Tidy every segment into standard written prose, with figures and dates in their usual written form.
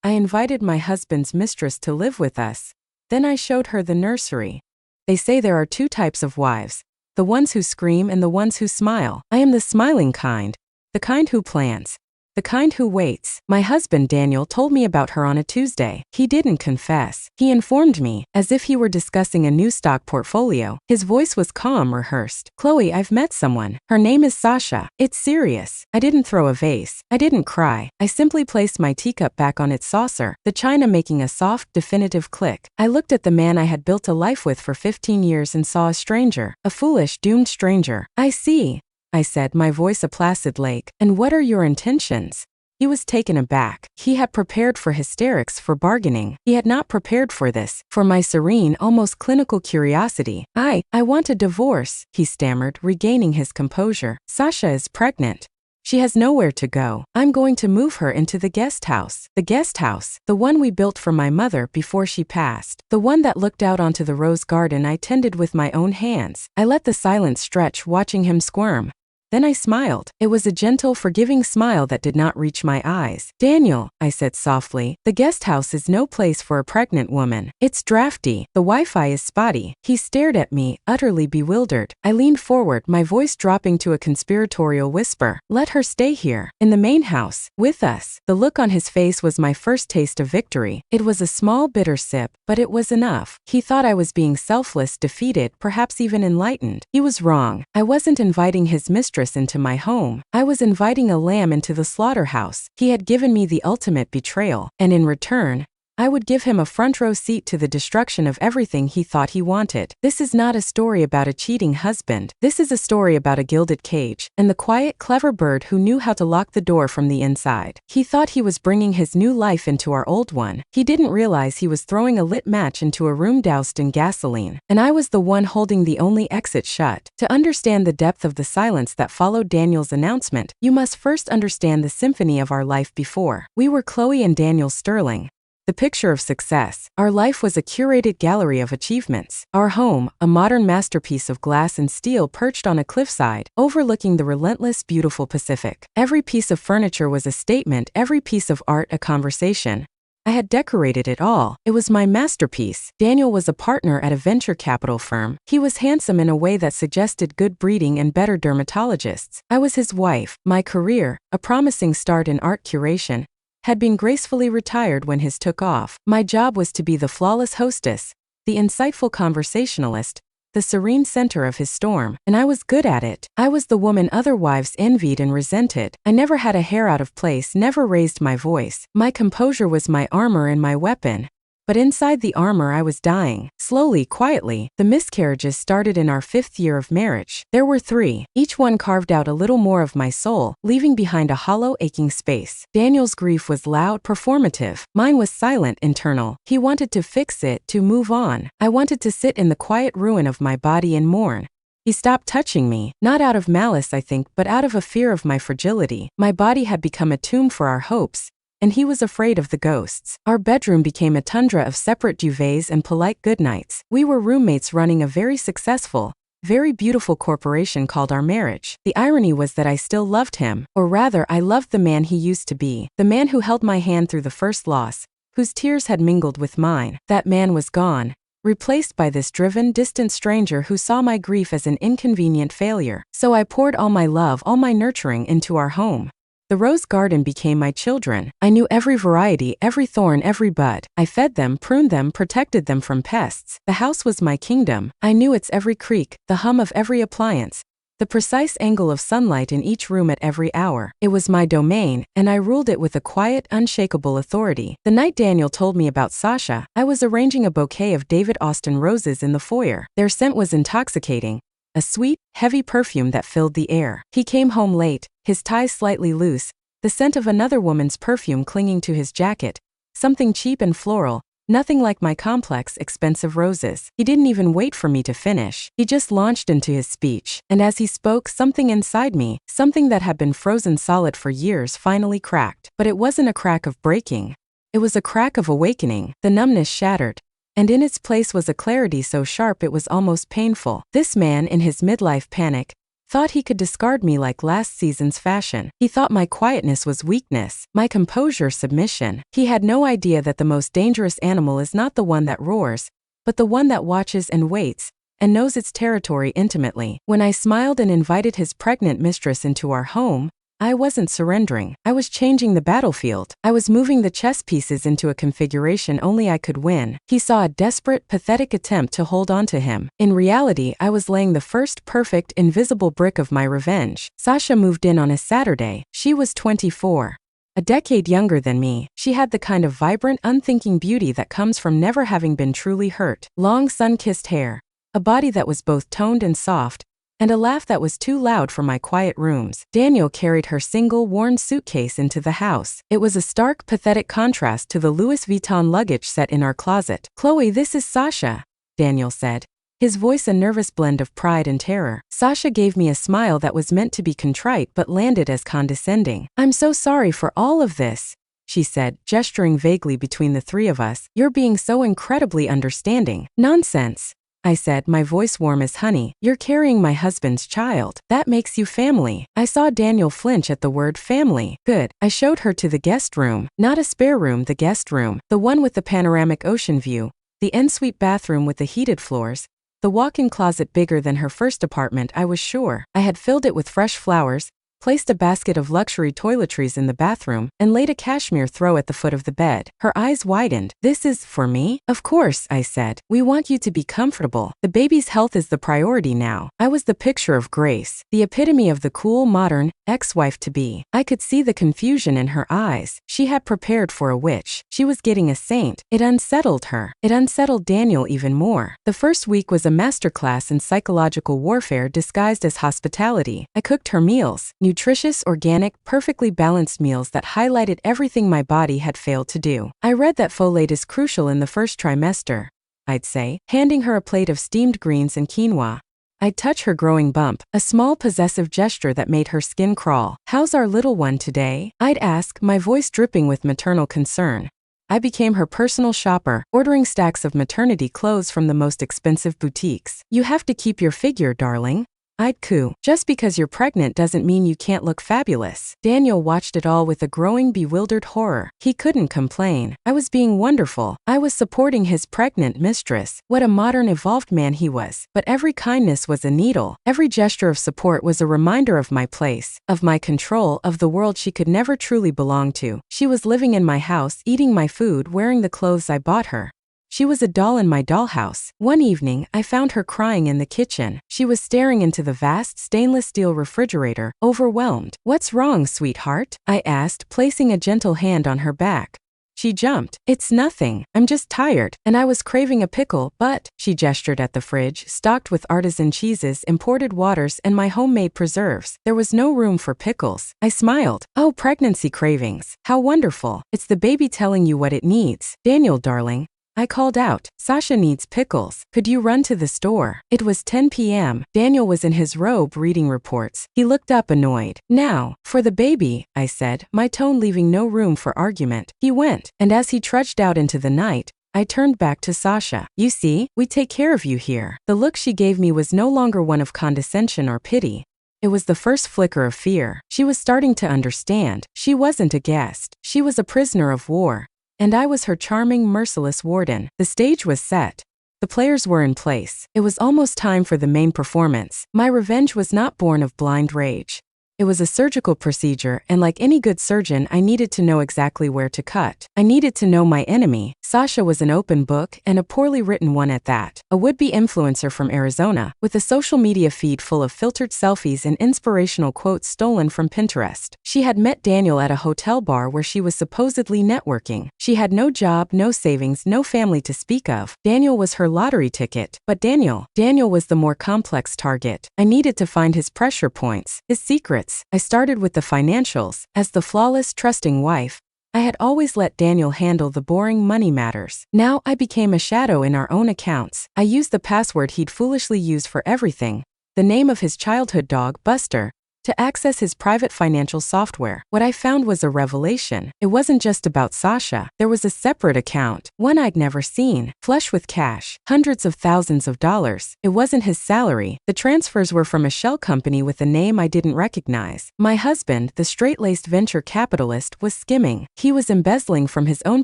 I invited my husband's mistress to live with us. Then I showed her the nursery. They say there are two types of wives, the ones who scream and the ones who smile. I am the smiling kind, the kind who plans, the kind who waits. My husband Daniel told me about her on a Tuesday. He didn't confess. He informed me, as if he were discussing a new stock portfolio. His voice was calm, rehearsed. Chloe, I've met someone. Her name is Sasha. It's serious. I didn't throw a vase. I didn't cry. I simply placed my teacup back on its saucer, the china making a soft, definitive click. I looked at the man I had built a life with for 15 years and saw a stranger, a foolish, doomed stranger. I see, I said, my voice a placid lake. And what are your intentions? He was taken aback. He had prepared for hysterics, for bargaining. He had not prepared for this, for my serene, almost clinical curiosity. I want a divorce, he stammered, regaining his composure. Sasha is pregnant. She has nowhere to go. I'm going to move her into the guest house. The guest house, the one we built for my mother before she passed. The one that looked out onto the rose garden I tended with my own hands. I let the silence stretch, watching him squirm. Then I smiled. It was a gentle, forgiving smile that did not reach my eyes. Daniel, I said softly, the guest house is no place for a pregnant woman. It's drafty. The Wi-Fi is spotty. He stared at me, utterly bewildered. I leaned forward, my voice dropping to a conspiratorial whisper. Let her stay here, in the main house, with us. The look on his face was my first taste of victory. It was a small, bitter sip, but it was enough. He thought I was being selfless, defeated, perhaps even enlightened. He was wrong. I wasn't inviting his mistress into my home. I was inviting a lamb into the slaughterhouse. He had given me the ultimate betrayal, and in return, I would give him a front row seat to the destruction of everything he thought he wanted. This is not a story about a cheating husband. This is a story about a gilded cage, and the quiet, clever bird who knew how to lock the door from the inside. He thought he was bringing his new life into our old one. He didn't realize he was throwing a lit match into a room doused in gasoline, and I was the one holding the only exit shut. To understand the depth of the silence that followed Daniel's announcement, you must first understand the symphony of our life before. We were Chloe and Daniel Sterling, the picture of success. Our life was a curated gallery of achievements. Our home, a modern masterpiece of glass and steel perched on a cliffside, overlooking the relentless, beautiful Pacific. Every piece of furniture was a statement, every piece of art a conversation. I had decorated it all. It was my masterpiece. Daniel was a partner at a venture capital firm. He was handsome in a way that suggested good breeding and better dermatologists. I was his wife. My career, a promising start in art curation, had been gracefully retired when his took off. My job was to be the flawless hostess, the insightful conversationalist, the serene center of his storm, and I was good at it. I was the woman other wives envied and resented. I never had a hair out of place, never raised my voice. My composure was my armor and my weapon. But inside the armor I was dying. Slowly, quietly, the miscarriages started in our 5th year of marriage. There were 3. Each one carved out a little more of my soul, leaving behind a hollow, aching space. Daniel's grief was loud, performative. Mine was silent, internal. He wanted to fix it, to move on. I wanted to sit in the quiet ruin of my body and mourn. He stopped touching me, not out of malice, I think, but out of a fear of my fragility. My body had become a tomb for our hopes, and he was afraid of the ghosts. Our bedroom became a tundra of separate duvets and polite goodnights. We were roommates running a very successful, very beautiful corporation called our marriage. The irony was that I still loved him, or rather, I loved the man he used to be, the man who held my hand through the first loss, whose tears had mingled with mine. That man was gone, replaced by this driven, distant stranger who saw my grief as an inconvenient failure. So I poured all my love, all my nurturing into our home. The rose garden became my children. I knew every variety, every thorn, every bud. I fed them, pruned them, protected them from pests. The house was my kingdom. I knew its every creak, the hum of every appliance, the precise angle of sunlight in each room at every hour. It was my domain, and I ruled it with a quiet, unshakable authority. The night Daniel told me about Sasha, I was arranging a bouquet of David Austin roses in the foyer. Their scent was intoxicating, a sweet, heavy perfume that filled the air. He came home late, his ties slightly loose, the scent of another woman's perfume clinging to his jacket, something cheap and floral, nothing like my complex, expensive roses. He didn't even wait for me to finish. He just launched into his speech, and as he spoke, something inside me, something that had been frozen solid for years, finally cracked. But it wasn't a crack of breaking. It was a crack of awakening. The numbness shattered, and in its place was a clarity so sharp it was almost painful. This man, in his midlife panic, thought he could discard me like last season's fashion. He thought my quietness was weakness, my composure submission. He had no idea that the most dangerous animal is not the one that roars, but the one that watches and waits, and knows its territory intimately. When I smiled and invited his pregnant mistress into our home, I wasn't surrendering. I was changing the battlefield. I was moving the chess pieces into a configuration only I could win. He saw a desperate, pathetic attempt to hold on to him. In reality, I was laying the first perfect, invisible brick of my revenge. Sasha moved in on a Saturday. She was 24. A decade younger than me, she had the kind of vibrant, unthinking beauty that comes from never having been truly hurt. Long, sun-kissed hair, a body that was both toned and soft, and a laugh that was too loud for my quiet rooms. Daniel carried her single, worn suitcase into the house. It was a stark, pathetic contrast to the Louis Vuitton luggage set in our closet. "Chloe, this is Sasha," Daniel said, his voice a nervous blend of pride and terror. Sasha gave me a smile that was meant to be contrite but landed as condescending. "I'm so sorry for all of this," she said, gesturing vaguely between the three of us. "You're being so incredibly understanding." "Nonsense," I said, my voice warm as honey. "You're carrying my husband's child. That makes you family." I saw Daniel flinch at the word family. "Good." I showed her to the guest room. Not a spare room, the guest room. The one with the panoramic ocean view, the ensuite bathroom with the heated floors, the walk-in closet bigger than her first apartment, I was sure. I had filled it with fresh flowers, placed a basket of luxury toiletries in the bathroom, and laid a cashmere throw at the foot of the bed. Her eyes widened. "This is for me?" "Of course," I said. "We want you to be comfortable. The baby's health is the priority now." I was the picture of grace, the epitome of the cool, modern ex-wife-to-be. I could see the confusion in her eyes. She had prepared for a witch. She was getting a saint. It unsettled her. It unsettled Daniel even more. The first week was a masterclass in psychological warfare disguised as hospitality. I cooked her meals. Nutritious, organic, perfectly balanced meals that highlighted everything my body had failed to do. "I read that folate is crucial in the first trimester," I'd say, handing her a plate of steamed greens and quinoa. I'd touch her growing bump, a small possessive gesture that made her skin crawl. "How's our little one today?" I'd ask, my voice dripping with maternal concern. I became her personal shopper, ordering stacks of maternity clothes from the most expensive boutiques. "You have to keep your figure, darling," I'd coo. "Just because you're pregnant doesn't mean you can't look fabulous." Daniel watched it all with a growing, bewildered horror. He couldn't complain. I was being wonderful. I was supporting his pregnant mistress. What a modern, evolved man he was. But every kindness was a needle. Every gesture of support was a reminder of my place, of my control, of the world she could never truly belong to. She was living in my house, eating my food, wearing the clothes I bought her. She was a doll in my dollhouse. One evening, I found her crying in the kitchen. She was staring into the vast stainless steel refrigerator, overwhelmed. "What's wrong, sweetheart?" I asked, placing a gentle hand on her back. She jumped. "It's nothing. I'm just tired, and I was craving a pickle, but," she gestured at the fridge, stocked with artisan cheeses, imported waters, and my homemade preserves. There was no room for pickles. I smiled. "Oh, pregnancy cravings. How wonderful. It's the baby telling you what it needs." "Daniel, darling," I called out, "Sasha needs pickles. Could you run to the store?" It was 10 p.m. Daniel was in his robe reading reports. He looked up annoyed. "Now, for the baby," I said, my tone leaving no room for argument. He went, and as he trudged out into the night, I turned back to Sasha. "You see, we take care of you here." The look she gave me was no longer one of condescension or pity. It was the first flicker of fear. She was starting to understand. She wasn't a guest. She was a prisoner of war. And I was her charming, merciless warden. The stage was set. The players were in place. It was almost time for the main performance. My revenge was not born of blind rage. It was a surgical procedure, and like any good surgeon, I needed to know exactly where to cut. I needed to know my enemy. Sasha was an open book, and a poorly written one at that. A would-be influencer from Arizona, with a social media feed full of filtered selfies and inspirational quotes stolen from Pinterest. She had met Daniel at a hotel bar where she was supposedly networking. She had no job, no savings, no family to speak of. Daniel was her lottery ticket. But Daniel was the more complex target. I needed to find his pressure points, his secrets. I started with the financials. As the flawless, trusting wife, I had always let Daniel handle the boring money matters. Now I became a shadow in our own accounts. I used the password he'd foolishly used for everything, the name of his childhood dog, Buster, to access his private financial software. What I found was a revelation. It wasn't just about Sasha. There was a separate account, one I'd never seen, flush with cash, hundreds of thousands of dollars. It wasn't his salary. The transfers were from a shell company with a name I didn't recognize. My husband, the straight-laced venture capitalist, was skimming. He was embezzling from his own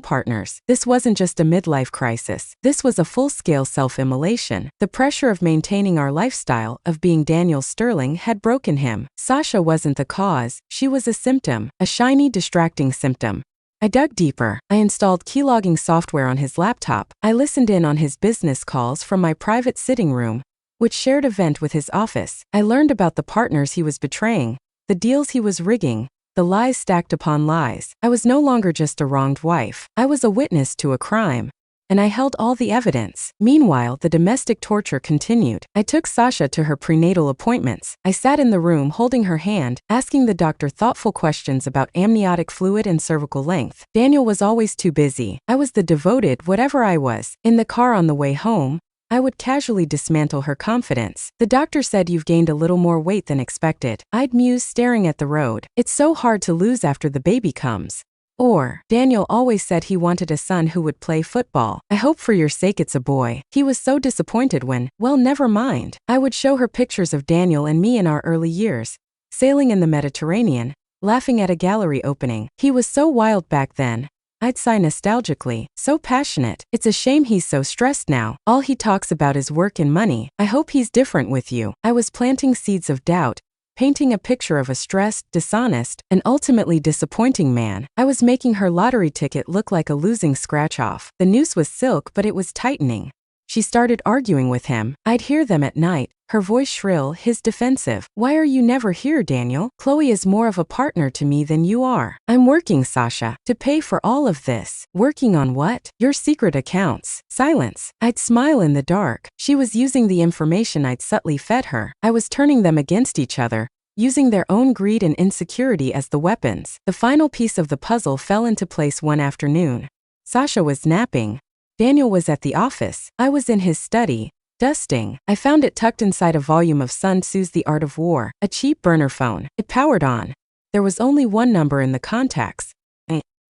partners. This wasn't just a midlife crisis. This was a full-scale self-immolation. The pressure of maintaining our lifestyle, of being Daniel Sterling, had broken him. Sasha wasn't the cause. She was a symptom, a shiny, distracting symptom. I dug deeper. I installed keylogging software on his laptop. I listened in on his business calls from my private sitting room, which shared a vent with his office. I learned about the partners he was betraying, the deals he was rigging, the lies stacked upon lies. I was no longer just a wronged wife. I was a witness to a crime. And I held all the evidence. Meanwhile, the domestic torture continued. I took Sasha to her prenatal appointments. I sat in the room holding her hand, asking the doctor thoughtful questions about amniotic fluid and cervical length. Daniel was always too busy. I was the devoted whatever I was. In the car on the way home, I would casually dismantle her confidence. The doctor said you've gained a little more weight than expected. I'd muse, staring at the road. It's so hard to lose after the baby comes. Or, Daniel always said he wanted a son who would play football. I hope for your sake it's a boy. He was so disappointed when, well, never mind. I would show her pictures of Daniel and me in our early years, sailing in the Mediterranean, laughing at a gallery opening. He was so wild back then. I'd sigh nostalgically, so passionate. It's a shame he's so stressed now. All he talks about is work and money. I hope he's different with you. I was planting seeds of doubt, painting a picture of a stressed, dishonest, and ultimately disappointing man. I was making her lottery ticket look like a losing scratch-off. The noose was silk, but it was tightening. She started arguing with him. I'd hear them at night, her voice shrill, his defensive. Why are you never here, Daniel? Chloe is more of a partner to me than you are. I'm working, Sasha, to pay for all of this. Working on what? Your secret accounts. Silence. I'd smile in the dark. She was using the information I'd subtly fed her. I was turning them against each other, using their own greed and insecurity as the weapons. The final piece of the puzzle fell into place one afternoon. Sasha was napping. Daniel was at the office. I was in his study, dusting. I found it tucked inside a volume of Sun Tzu's The Art of War, a cheap burner phone. It powered on. There was only one number in the contacts.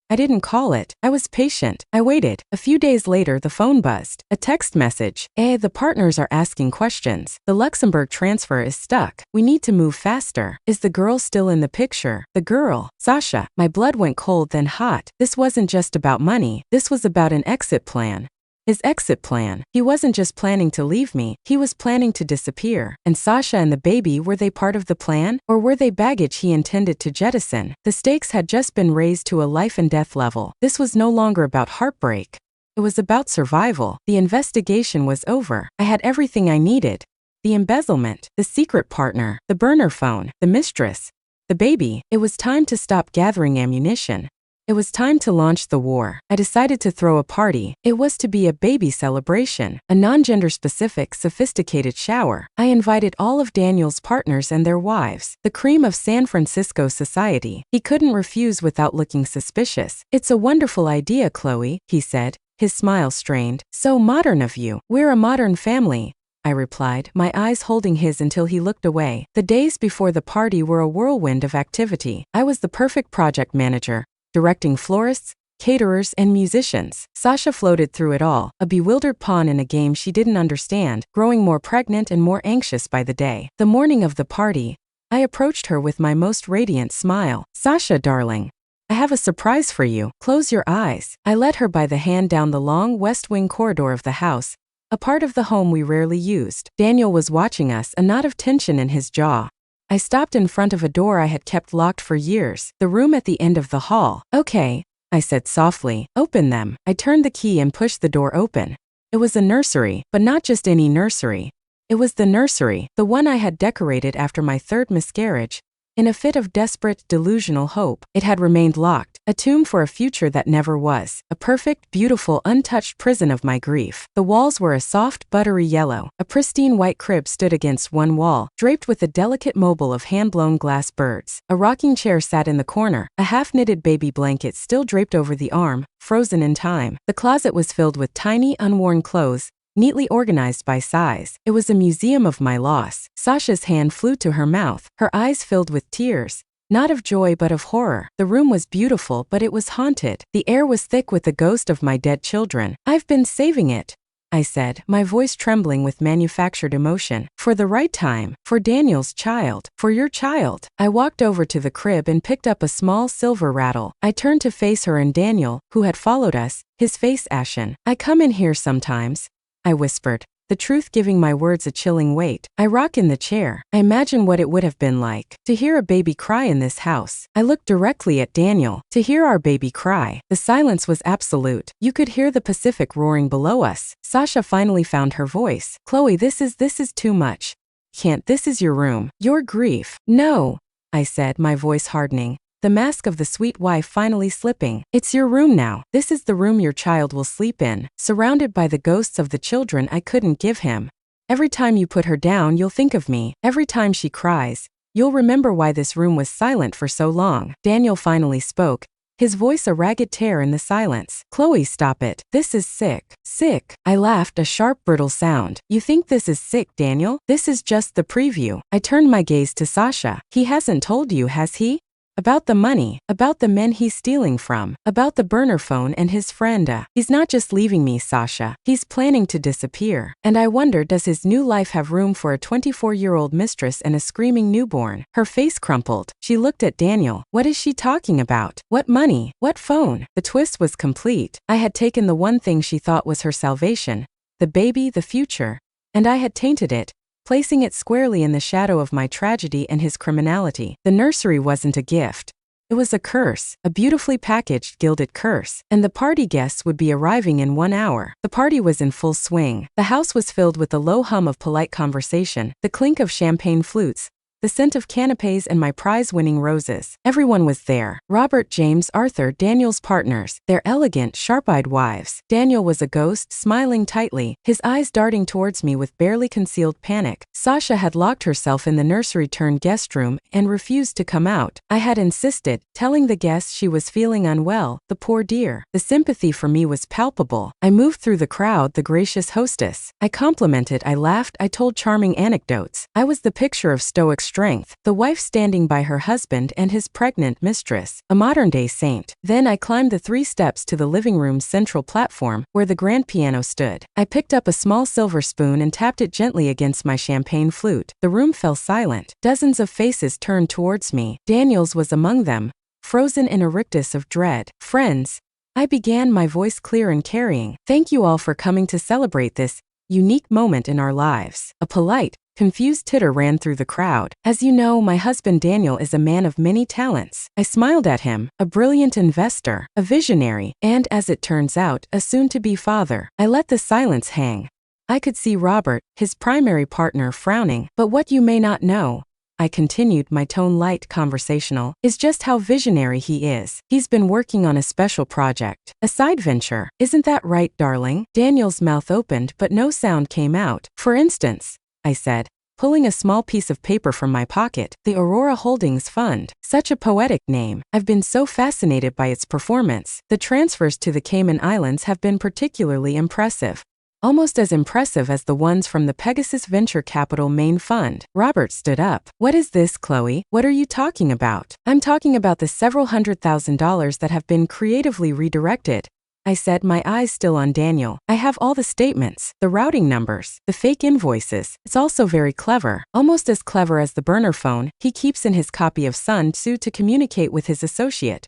I didn't call it. I was patient. I waited. A few days later, the phone buzzed. A text message. The partners are asking questions. The Luxembourg transfer is stuck. We need to move faster. Is the girl still in the picture? The girl. Sasha. My blood went cold then hot. This wasn't just about money. This was about an exit plan. His exit plan. He wasn't just planning to leave me, he was planning to disappear. And Sasha and the baby, were they part of the plan? Or were they baggage he intended to jettison? The stakes had just been raised to a life and death level. This was no longer about heartbreak. It was about survival. The investigation was over. I had everything I needed. The embezzlement, the secret partner, the burner phone, the mistress, the baby. It was time to stop gathering ammunition. It was time to launch the war. I decided to throw a party. It was to be a baby celebration, a non-gender specific, sophisticated shower. I invited all of Daniel's partners and their wives, the cream of San Francisco society. He couldn't refuse without looking suspicious. It's a wonderful idea, Chloe, he said, his smile strained. So modern of you. We're a modern family, I replied, my eyes holding his until he looked away. The days before the party were a whirlwind of activity. I was the perfect project manager, directing florists, caterers, and musicians. Sasha floated through it all, a bewildered pawn in a game she didn't understand, growing more pregnant and more anxious by the day. The morning of the party, I approached her with my most radiant smile. Sasha, darling, I have a surprise for you. Close your eyes. I led her by the hand down the long west wing corridor of the house, a part of the home we rarely used. Daniel was watching us, a knot of tension in his jaw. I stopped in front of a door I had kept locked for years, the room at the end of the hall. Okay, I said softly, open them. I turned the key and pushed the door open. It was a nursery, but not just any nursery. It was the nursery, the one I had decorated after my third miscarriage. In a fit of desperate, delusional hope, it had remained locked, a tomb for a future that never was, a perfect, beautiful, untouched prison of my grief. The walls were a soft, buttery yellow. A pristine white crib stood against one wall, draped with a delicate mobile of hand-blown glass birds. A rocking chair sat in the corner, a half-knitted baby blanket still draped over the arm, frozen in time. The closet was filled with tiny, unworn clothes, neatly organized by size. It was a museum of my loss. Sasha's hand flew to her mouth, her eyes filled with tears. Not of joy but of horror. The room was beautiful but it was haunted. The air was thick with the ghost of my dead children. I've been saving it, I said, my voice trembling with manufactured emotion. For the right time, for Daniel's child, for your child. I walked over to the crib and picked up a small silver rattle. I turned to face her and Daniel, who had followed us, his face ashen. I come in here sometimes, I whispered, the truth giving my words a chilling weight. I rock in the chair. I imagine what it would have been like to hear a baby cry in this house. I looked directly at Daniel. To hear our baby cry. The silence was absolute. You could hear the Pacific roaring below us. Sasha finally found her voice. Chloe, this is too much. Can't, this is your room. Your grief. No, I said, my voice hardening. The mask of the sweet wife finally slipping. It's your room now. This is the room your child will sleep in, surrounded by the ghosts of the children I couldn't give him. Every time you put her down, you'll think of me. Every time she cries, you'll remember why this room was silent for so long. Daniel finally spoke, his voice a ragged tear in the silence. Chloe, stop it. This is sick. Sick. I laughed, a sharp, brittle sound. You think this is sick, Daniel? This is just the preview. I turned my gaze to Sasha. He hasn't told you, has he? About the money, about the men he's stealing from, about the burner phone and his friend. He's not just leaving me, Sasha. He's planning to disappear. And I wonder, does his new life have room for a 24-year-old mistress and a screaming newborn? Her face crumpled. She looked at Daniel. What is she talking about? What money? What phone? The twist was complete. I had taken the one thing she thought was her salvation, the baby, the future, and I had tainted it, placing it squarely in the shadow of my tragedy and his criminality. The nursery wasn't a gift. It was a curse, a beautifully packaged gilded curse, and the party guests would be arriving in 1 hour. The party was in full swing. The house was filled with the low hum of polite conversation, the clink of champagne flutes, the scent of canapes and my prize-winning roses. Everyone was there. Robert, James, Arthur, Daniel's partners, their elegant, sharp-eyed wives. Daniel was a ghost, smiling tightly, his eyes darting towards me with barely concealed panic. Sasha had locked herself in the nursery-turned-guest room and refused to come out. I had insisted, telling the guests she was feeling unwell, the poor dear. The sympathy for me was palpable. I moved through the crowd, the gracious hostess. I complimented, I laughed, I told charming anecdotes. I was the picture of stoic strength, the wife standing by her husband and his pregnant mistress, a modern-day saint. Then I climbed the 3 steps to the living room's central platform, where the grand piano stood. I picked up a small silver spoon and tapped it gently against my champagne flute. The room fell silent. Dozens of faces turned towards me. Daniel's was among them, frozen in a rictus of dread. Friends, I began, my voice clear and carrying. Thank you all for coming to celebrate this unique moment in our lives. A polite, confused titter ran through the crowd. As you know, my husband Daniel is a man of many talents. I smiled at him, a brilliant investor, a visionary, and, as it turns out, a soon-to-be father. I let the silence hang. I could see Robert, his primary partner, frowning. But what you may not know, I continued, my tone light, conversational, is just how visionary he is. He's been working on a special project, a side venture. Isn't that right, darling? Daniel's mouth opened but no sound came out. For instance, I said, pulling a small piece of paper from my pocket, the Aurora Holdings Fund. Such a poetic name. I've been so fascinated by its performance. The transfers to the Cayman Islands have been particularly impressive. Almost as impressive as the ones from the Pegasus Venture Capital main fund. Robert stood up. What is this, Chloe? What are you talking about? I'm talking about the several $100,000 that have been creatively redirected, I said, my eyes still on Daniel. I have all the statements, the routing numbers, the fake invoices. It's also very clever. Almost as clever as the burner phone he keeps in his copy of Sun Tzu to communicate with his associate.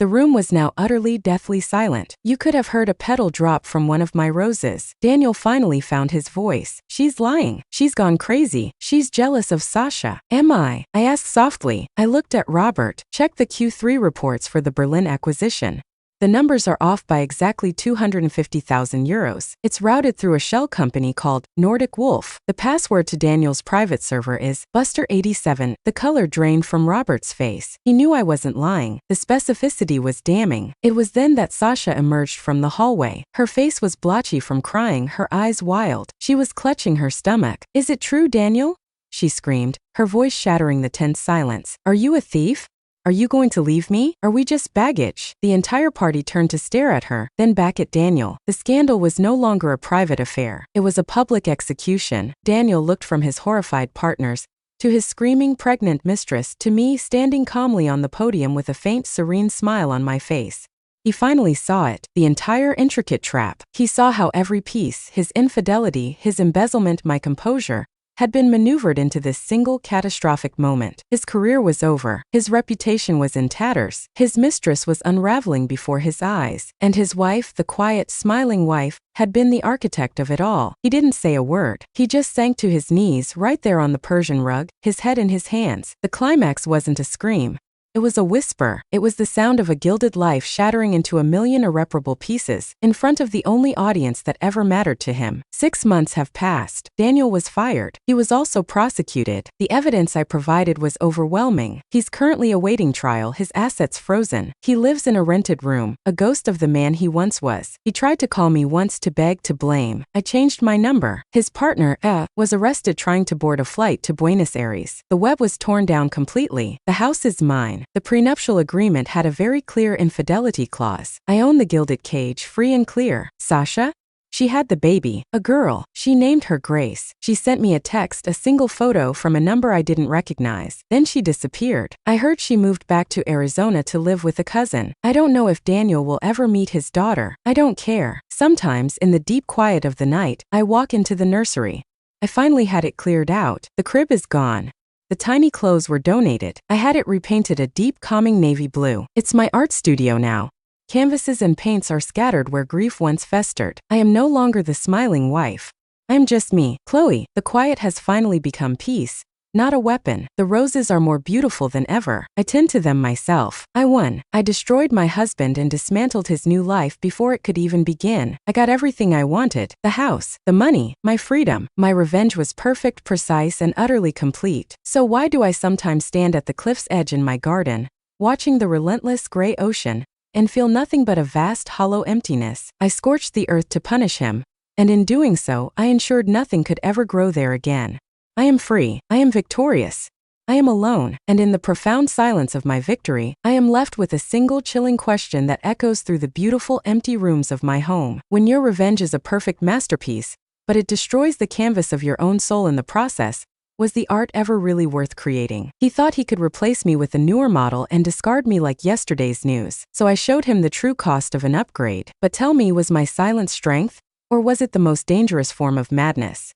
The room was now utterly, deathly silent. You could have heard a petal drop from one of my roses. Daniel finally found his voice. She's lying. She's gone crazy. She's jealous of Sasha. Am I? I asked softly. I looked at Robert. Check the Q3 reports for the Berlin acquisition. The numbers are off by exactly 250,000 euros. It's routed through a shell company called Nordic Wolf. The password to Daniel's private server is Buster87. The color drained from Robert's face. He knew I wasn't lying. The specificity was damning. It was then that Sasha emerged from the hallway. Her face was blotchy from crying, her eyes wild. She was clutching her stomach. Is it true, Daniel? She screamed, her voice shattering the tense silence. Are you a thief? Are you going to leave me? Are we just baggage? The entire party turned to stare at her, then back at Daniel. The scandal was no longer a private affair. It was a public execution. Daniel looked from his horrified partners to his screaming pregnant mistress to me standing calmly on the podium with a faint serene smile on my face. He finally saw it, the entire intricate trap. He saw how every piece, his infidelity, his embezzlement, my composure, had been maneuvered into this single catastrophic moment. His career was over. His reputation was in tatters. His mistress was unraveling before his eyes. And his wife, the quiet, smiling wife, had been the architect of it all. He didn't say a word. He just sank to his knees right there on the Persian rug, his head in his hands. The climax wasn't a scream. It was a whisper. It was the sound of a gilded life shattering into a million irreparable pieces, in front of the only audience that ever mattered to him. 6 months have passed. Daniel was fired. He was also prosecuted. The evidence I provided was overwhelming. He's currently awaiting trial, his assets frozen. He lives in a rented room, a ghost of the man he once was. He tried to call me once to beg, to blame. I changed my number. His partner, was arrested trying to board a flight to Buenos Aires. The web was torn down completely. The house is mine. The prenuptial agreement had a very clear infidelity clause. I own the gilded cage, free and clear. Sasha? She had the baby, a girl. She named her Grace. She sent me a text, a single photo from a number I didn't recognize. Then she disappeared. I heard she moved back to Arizona to live with a cousin. I don't know if Daniel will ever meet his daughter. I don't care. Sometimes, in the deep quiet of the night, I walk into the nursery. I finally had it cleared out. The crib is gone. The tiny clothes were donated. I had it repainted a deep, calming navy blue. It's my art studio now. Canvases and paints are scattered where grief once festered. I am no longer the smiling wife. I am just me, Chloe. The quiet has finally become peace, not a weapon. The roses are more beautiful than ever. I tend to them myself. I won. I destroyed my husband and dismantled his new life before it could even begin. I got everything I wanted. The house, the money, my freedom. My revenge was perfect, precise, and utterly complete. So why do I sometimes stand at the cliff's edge in my garden, watching the relentless gray ocean, and feel nothing but a vast hollow emptiness? I scorched the earth to punish him, and in doing so, I ensured nothing could ever grow there again. I am free. I am victorious. I am alone, and in the profound silence of my victory, I am left with a single chilling question that echoes through the beautiful empty rooms of my home. When your revenge is a perfect masterpiece, but it destroys the canvas of your own soul in the process, was the art ever really worth creating? He thought he could replace me with a newer model and discard me like yesterday's news. So I showed him the true cost of an upgrade. But tell me, was my silent strength? Or was it the most dangerous form of madness?